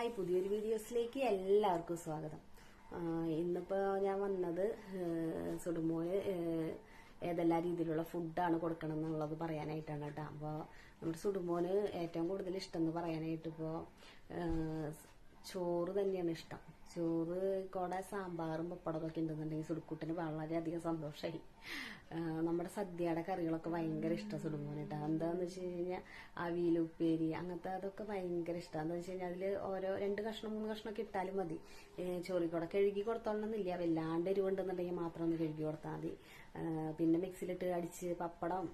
Hi, പുതിയൊരു വീഡിയോസിലേക്ക് എല്ലാവർക്കും സ്വാഗതം. ഇന്നിപ്പോൾ ഞാൻ വന്നത് സുടുമോന് ഏതെല്ലാം രീതിയിലുള്ള ഫുഡാണ് കൊടുക്കണം എന്നുള്ളത് പറയാനായിട്ടാണ് കേട്ടോ. അപ്പോൾ നമ്മുടെ സുടുമോന് ഏറ്റവും കൂടുതൽ ഇഷ്ടം എന്ന് പറയാനായിട്ട് ഇപ്പോൾ ചോറ് തന്നെയാണ് ഇഷ്ടം. ചോറ് കൂടെ സാമ്പാറും പപ്പടമൊക്കെ ഉണ്ടെന്നുണ്ടെങ്കിൽ സുടുക്കുട്ടിന് വളരെയധികം സന്തോഷമായി. നമ്മുടെ സദ്യയുടെ കറികളൊക്കെ ഭയങ്കര ഇഷ്ടം സുടുമോന് കേട്ടോ. എന്താന്ന് വെച്ച് കഴിഞ്ഞാൽ അവിയൽ, ഉപ്പേരി അങ്ങനത്തെ അതൊക്കെ ഭയങ്കര ഇഷ്ടം. എന്താ വെച്ച് കഴിഞ്ഞാൽ അതിൽ ഓരോ 2 കഷ്ണം 3 കഷ്ണമൊക്കെ ഇട്ടാലും മതി. ചോറിക്കൂടെ കഴുകി കൊടുത്തോളണമെന്നില്ല, വല്ലാണ്ട് എരിവുണ്ടെന്നുണ്ടെങ്കിൽ മാത്രം ഒന്ന് കഴുകി കൊടുത്താൽ മതി. പിന്നെ മിക്സിയിലിട്ട് അടിച്ച് പപ്പടം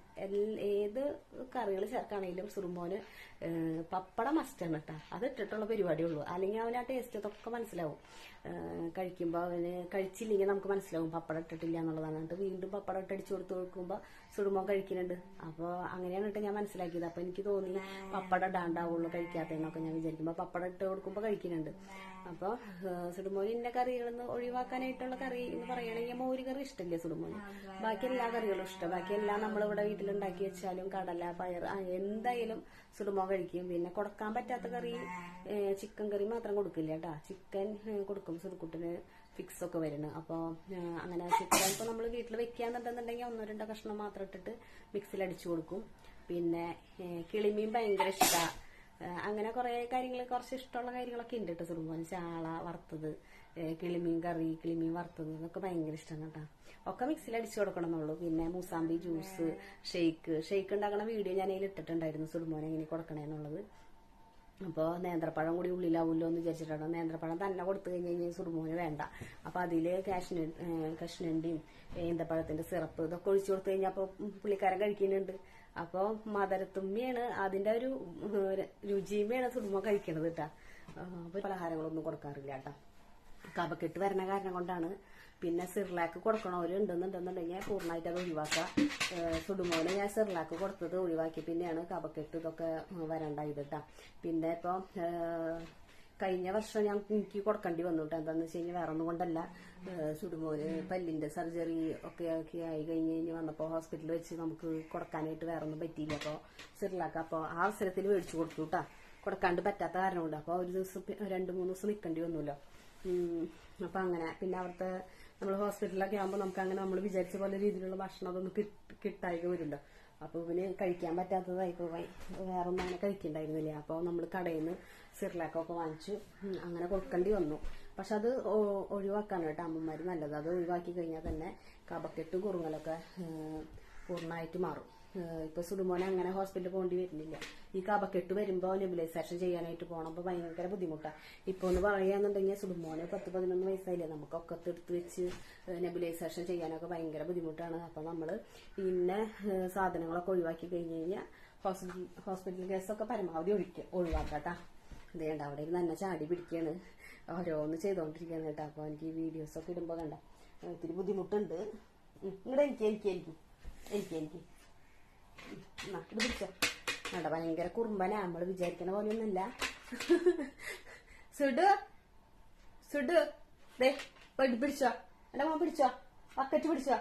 ഏത് കറികൾ ചേർക്കുകയാണെങ്കിലും സുടുമോന് പപ്പടം മസ്റ്റാണ് കേട്ടോ. അത് ഇട്ടിട്ടുള്ള പരിപാടിയുള്ളൂ. അല്ലെങ്കിൽ അവന് ആ ടേസ്റ്റ് ഇതൊക്കെ മനസ്സിലാവും. കഴിക്കുമ്പോൾ അവന് കഴിച്ചില്ലെങ്കിൽ നമുക്ക് മനസ്സിലാവും പപ്പടം ഇട്ടിട്ടില്ല എന്നുള്ളതാണ്. എന്നിട്ട് വീണ്ടും പപ്പടം ഇട്ട് അടിച്ചു കൊടുത്ത് നോക്കുമ്പോൾ സുടുമോൻ കഴിക്കുന്നുണ്ട്. അപ്പോൾ അങ്ങനെയാണ് കേട്ടോ ഞാൻ മനസ്സിലാക്കിയത്. അപ്പോൾ എനിക്ക് തോന്നി പപ്പടം ഇടാണ്ടാവുള്ളൂ കഴിക്കാത്തതെന്നൊക്കെ ഞാൻ വിചാരിക്കുമ്പോൾ പപ്പടം ഇട്ട് കൊടുക്കുമ്പോൾ കഴിക്കുന്നുണ്ട്. അപ്പോൾ സുടുമോന് ഇന്ന കറികളൊന്ന് ഒഴിവാക്കാനായിട്ടുള്ള കറി എന്ന് പറയുകയാണെങ്കിൽ മോര് കറി ഇഷ്ടമില്ല സുടുമോന്. ബാക്കി എല്ലാ കറികളും ഇഷ്ടം. ബാക്കി എല്ലാം നമ്മളിവിടെ വീട്ടിലുണ്ടാക്കി വെച്ചാലും കടല, പയർ എന്തായാലും സുടുമോൻ കഴിക്കും. പിന്നെ കൊടുക്കാൻ പറ്റാത്ത കറി ചിക്കൻ കറി മാത്രം കൊടുക്കില്ല കേട്ടോ. ചിക്കൻ കൊടുക്കും സുടുക്കുട്ടിന് ഫിക്സ് ഒക്കെ വരുന്നത്. അപ്പോൾ അങ്ങനെ ചിക്കൻ ഇപ്പോൾ നമ്മൾ വീട്ടിൽ വെക്കാന്നുണ്ടെന്നുണ്ടെങ്കിൽ 1-2 കഷ്ണം മാത്രം ഇട്ടിട്ട് മിക്സിയിൽ അടിച്ചു കൊടുക്കും. പിന്നെ കിളിമീൻ ഭയങ്കര ഇഷ്ടമാണ്. അങ്ങനെ കുറെ കാര്യങ്ങൾ, കുറച്ച് ഇഷ്ടമുള്ള കാര്യങ്ങളൊക്കെ ഉണ്ട് കേട്ടോ സുടുമോന്. ചാള വറുത്തത്, കിളിമീൻ കറി, കിളിമീൻ വറുത്തത് ഇതൊക്കെ ഭയങ്കര ഇഷ്ടമാണ് കേട്ടോ. ഒക്കെ മിക്സിയിൽ അടിച്ചു കൊടുക്കണം എന്നുള്ളൂ. പിന്നെ മൂസാമ്പി ജ്യൂസ്, ഷെയ്ക്ക് ഉണ്ടാക്കുന്ന വീഡിയോ ഞാൻ അതിൽ ഇട്ടിട്ടുണ്ടായിരുന്നു സുടുമോനെ എങ്ങനെ കൊടുക്കണേന്നുള്ളത്. അപ്പോൾ നേന്ത്രപ്പഴം കൂടി ഉള്ളിലാവുമല്ലോ എന്ന് വിചാരിച്ചിട്ടാണ്. നേന്ത്രപ്പഴം തന്നെ കൊടുത്തു കഴിഞ്ഞാൽ സുടുമോന് വേണ്ട. അപ്പോൾ അതിൽ കഷ്ണണ്ടിയും ഈന്തപ്പഴത്തിന്റെ സിറപ്പ് ഇതൊക്കെ ഒഴിച്ചു കൊടുത്തു കഴിഞ്ഞാൽ അപ്പോൾ പുള്ളിക്കാരൻ കഴിക്കുന്നുണ്ട്. അപ്പോൾ മധുരത്തുമ്മയാണ് അതിന്റെ ഒരു രുചിയുമാണ് സുടുമോ കഴിക്കണത് കേട്ടാ. അപ്പോൾ പലഹാരങ്ങളൊന്നും കൊടുക്കാറില്ല കേട്ടാ. കഫക്കെട്ട് വരണ കാരണം കൊണ്ടാണ്. പിന്നെ സിർലാക്ക് കൊടുക്കണവരുണ്ടെന്നുണ്ടെന്നുണ്ടെങ്കിൽ പൂർണ്ണമായിട്ട് അത് ഒഴിവാക്കുക. സുടുമോന് ഞാൻ സിർലാക്ക് കൊടുത്തത് ഒഴിവാക്കി പിന്നെയാണ് കഫക്കെട്ട് ഇതൊക്കെ വരണ്ടായത് കേട്ടാ. പിന്നെ ഇപ്പോൾ കഴിഞ്ഞ വർഷം എനിക്ക് കൊടുക്കേണ്ടി വന്നു കേട്ടോ. എന്താന്ന് വെച്ച് കഴിഞ്ഞാൽ വേറെ ഒന്നും കൊണ്ടല്ല, സുടുമോന് പല്ലിന്റെ സർജറി ഒക്കെ ആയി കഴിഞ്ഞ് വന്നപ്പോൾ ഹോസ്പിറ്റലിൽ വെച്ച് നമുക്ക് കൊടുക്കാനായിട്ട് വേറെ ഒന്നും പറ്റിയില്ല. അപ്പോൾ സിർലാക്ക് അപ്പോൾ ആ അവസരത്തിൽ മേടിച്ചു കൊടുത്തു കേട്ടാ. കൊടുക്കാണ്ട് പറ്റാത്ത കാരണമുണ്ട്. അപ്പോൾ ഒരു ദിവസം 2-3 ദിവസം നിൽക്കേണ്ടി വന്നല്ലോ. അപ്പൊ അങ്ങനെ പിന്നെ അവിടുത്തെ നമ്മൾ ഹോസ്പിറ്റലിലൊക്കെ ആകുമ്പോൾ നമുക്ക് അങ്ങനെ നമ്മൾ വിചാരിച്ച പോലെ രീതിയിലുള്ള ഭക്ഷണം അതൊന്നും കിട്ടായി വരുമല്ലോ. അപ്പൊ ഇവന് കഴിക്കാൻ പറ്റാത്തതായിപ്പോ വേറെ ഒന്നും അങ്ങനെ കഴിക്കണ്ടായിരുന്നില്ല. അപ്പോൾ നമ്മൾ കടയിൽ നിന്ന് സിർലാക്കൊക്കെ വാങ്ങിച്ചു അങ്ങനെ കൊടുക്കേണ്ടി വന്നു. പക്ഷെ അത് ഒഴിവാക്കാണ് കേട്ടോ അമ്മമാര് നല്ലത്. അത് ഒഴിവാക്കി കഴിഞ്ഞാൽ തന്നെ കഫക്കെട്ടും കുറുങ്ങലൊക്കെ പൂർണ്ണമായിട്ട് മാറും. ഇപ്പൊ സുടുമോനെ അങ്ങനെ ഹോസ്പിറ്റലിൽ പോകേണ്ടി വരുന്നില്ല. ഈ കഫക്കെട്ട് വരുമ്പോ നെബുലൈസേഷൻ ചെയ്യാനായിട്ട് പോകണം. ഭയങ്കര ബുദ്ധിമുട്ടാണ്. ഇപ്പൊ ഒന്ന് പറയാന്നുണ്ടെങ്കിൽ സുടുമോന് 10-11 വയസ്സായില്ലേ, നമുക്കൊക്കെ എടുത്ത് വെച്ച് നെബുലൈസേഷൻ ചെയ്യാനൊക്കെ ഭയങ്കര ബുദ്ധിമുട്ടാണ്. അപ്പൊ നമ്മള് പിന്നെ സാധനങ്ങളൊക്കെ ഒഴിവാക്കി കഴിഞ്ഞ് കഴിഞ്ഞാൽ ഹോസ്പിറ്റൽ കേസൊക്കെ പരമാവധി ഒഴിവാക്കാട്ടാ. ഇതേണ്ട അവിടെ ഇരുന്ന് തന്നെ ചാടി പിടിക്കാണ്, ഓരോന്ന് ചെയ്തോണ്ടിരിക്കാണ് കേട്ടോ. അപ്പൊ എനിക്ക് ഈ വീഡിയോസൊക്കെ ഇടുമ്പോ കണ്ട ഇത്തിരി ബുദ്ധിമുട്ടുണ്ട്. ഇങ്ങടെ എനിക്ക് ഇത് പിടിച്ചോ വേണ്ട. ഭയങ്കര കുറുമ്പനാ, നമ്മള് വിചാരിക്കണ പോലെയൊന്നുമല്ല. സുഡു ദേ പിടിച്ചോ, എന്റെ മോൻ പിടിച്ചോ, ബക്കറ്റ് പിടിച്ചോ.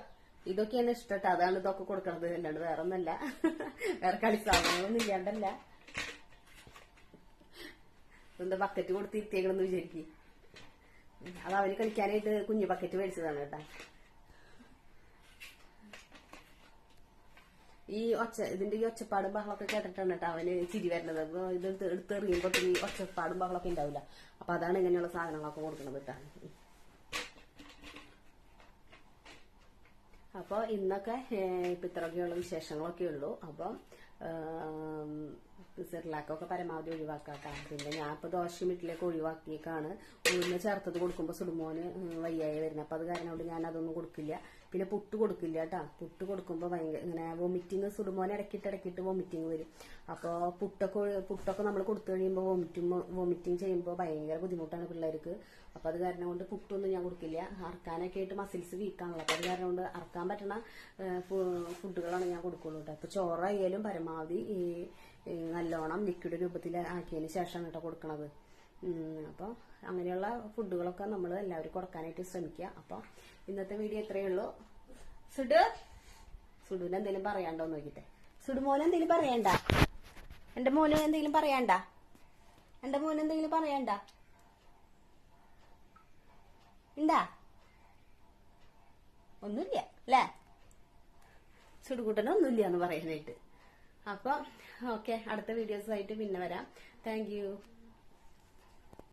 ഇതൊക്കെയാണ് ഇഷ്ടട്ടോ, അതാണ് ഇതൊക്കെ കൊടുക്കണത്. അല്ലാണ്ട് വേറെ ഒന്നല്ല, വേറെ കളിസാധനങ്ങളൊന്നും ഇല്ലാണ്ടല്ല. എന്താ ബക്കറ്റ് കൊടുത്തിരുത്തിയേക്കണെന്ന് വിചാരിക്കും. അത് അവന് കളിക്കാനായിട്ട് കുഞ്ഞു ബക്കറ്റ് മേടിച്ചതാണ് കേട്ടാ. ഇതിന്റെ ഈ ഒച്ചപ്പാടും ബഹളമൊക്കെ കേട്ടിട്ടാണ് കേട്ടോ അവന് ചിരി വരുന്നത്. അപ്പൊ ഇത് എടുത്തെറിയുമ്പോ ഈ ഒച്ചപ്പാടും ബഹളമൊക്കെ ഉണ്ടാവില്ല. അപ്പൊ അതാണ് ഇങ്ങനെയുള്ള സാധനങ്ങളൊക്കെ കൊടുക്കണത് കേട്ടോ. അപ്പൊ ഇന്നൊക്കെ ഇപ്പൊ ഇത്രയൊക്കെയുള്ള വിശേഷങ്ങളൊക്കെ ഉള്ളൂ. അപ്പം സിർലാക്കൊക്കെ പരമാവധി ഒഴിവാക്കാട്ടോ. പിന്നെ ഞാൻ ഇപ്പൊ ദോശയും ഇഡ്ഡലിയൊക്കെ ഒഴിവാക്കിയേക്കാണ്. ഉഴുന്ന് ചേർത്തത് കൊടുക്കുമ്പോ സുടുമോന് വയ്യായി വരുന്നത്. അപ്പൊ അത് കാരണം കൊണ്ട് ഞാൻ അതൊന്നും കൊടുക്കില്ല. പിന്നെ പുട്ട് കൊടുക്കില്ല കേട്ടാ. പുട്ട് കൊടുക്കുമ്പോ ഭയങ്കര ഇങ്ങനെ വൊമിറ്റിങ്, സുടുമോനെ ഇടയ്ക്കിട്ട് വൊമിറ്റിങ് വരും. അപ്പൊ പുട്ടൊക്കെ നമ്മൾ കൊടുത്തു കഴിയുമ്പോൾ വൊമിറ്റിങ് ചെയ്യുമ്പോൾ ഭയങ്കര ബുദ്ധിമുട്ടാണ് പിള്ളേർക്ക്. അപ്പൊ അത് കാരണം കൊണ്ട് പുട്ടൊന്നും ഞാൻ കൊടുക്കില്ല. അറക്കാനൊക്കെ ആയിട്ട് മസിൽസ് വീക്കാണല്ലോ. അപ്പൊ അത് കാരണം കൊണ്ട് അറക്കാൻ പറ്റുന്ന ഫുഡുകളാണ് ഞാൻ കൊടുക്കുള്ളൂ കേട്ടോ. ഇപ്പൊ ചോറായാലും പരമാവധി നല്ലോണം ലിക്വിഡ് രൂപത്തിൽ ആക്കിയതിന് ശേഷമാണ് കേട്ടോ കൊടുക്കണത്. അപ്പോൾ അങ്ങനെയുള്ള ഫുഡുകളൊക്കെ നമ്മൾ എല്ലാവരും കൊടുക്കാനായിട്ട് ശ്രമിക്കുക. അപ്പോൾ ഇന്നത്തെ വീഡിയോ ഇത്രയേ ഉള്ളൂ. സുഡുവിന് എന്തെങ്കിലും പറയാണ്ടോ നോക്കിട്ടെ. സുഡുമോന് എന്തെങ്കിലും പറയണ്ട, എന്റെ മോന് എന്തെങ്കിലും പറയണ്ട, എന്റെ മോന് എന്തെങ്കിലും പറയണ്ട. ഒന്നുമില്ല അല്ലേ, സുടുകൂട്ടനൊന്നുമില്ല എന്ന് പറയാനായിട്ട്. അപ്പൊ ഓക്കെ, അടുത്ത വീഡിയോസ് ആയിട്ട് പിന്നെ വരാം. Thank you.